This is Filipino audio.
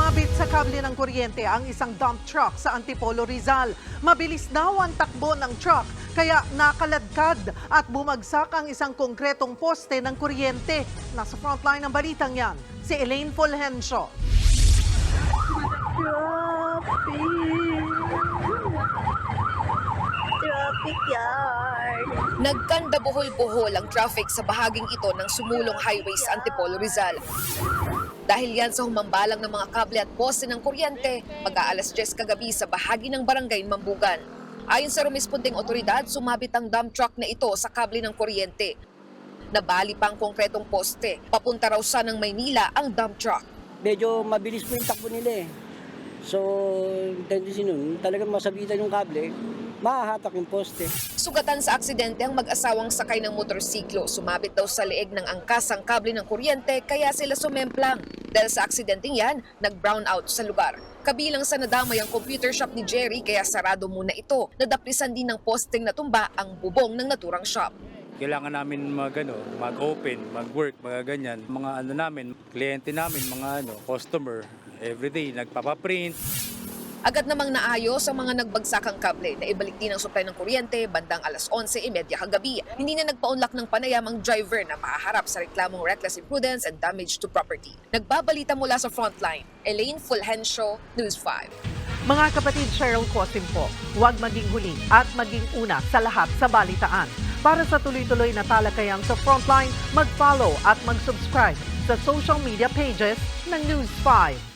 Sumabit sa kable ng kuryente ang isang dump truck sa Antipolo, Rizal. Mabilis daw ang takbo ng truck kaya nakaladkad at bumagsak ang isang konkretong poste ng kuryente. Nasa frontline ng balitang yan, si Elaine Fulgencio. Traffic yard. Nagkanda buhol-buhol ang traffic sa bahaging ito ng sumulong highway sa Antipolo, Rizal. Dahil yan sa humambalang ng mga kable at poste ng kuryente, mag-aalas 10 kagabi sa bahagi ng barangay Mambugan. Ayon sa rumispunding otoridad, sumabit ang dump truck na ito sa kable ng kuryente. Nabali pa ang konkretong poste. Papunta raw sa ng Maynila ang dump truck. Medyo mabilis po yung takbo nila eh. So, tendency nun, talagang masabitan yung kable, mahahatak yung poste. Sugatan sa aksidente ang mag-asawang sakay ng motorsiklo. Sumabit daw sa leeg ng angkas ang kable ng kuryente kaya sila sumemplang. Dahil sa aksidenteng yan, nag-brown out sa lugar. Kabilang sa nadamay ang computer shop ni Jerry kaya sarado muna ito. Nadaplisan din ng posting natumba ang bubong ng naturang shop. Kailangan namin mag-open, mag-work, mga ganyan. Mga namin, kliyente namin, mga customer, everyday nagpapaprint. Agad namang naayos ang mga nagbagsakang kable na ibalik din ang supply ng kuryente bandang alas 11:30 kagabi. Hindi na nagpaunlak ng panayam ang driver na mahaharap sa reklamong reckless imprudence and damage to property. Nagbabalita mula sa frontline, Elaine Fulgencio, News 5. Mga kapatid, Cheryl Cosim po, huwag maging huli at maging una sa lahat sa balitaan. Para sa tuloy-tuloy na talakayan sa Frontline, mag-follow at mag-subscribe sa social media pages ng News 5.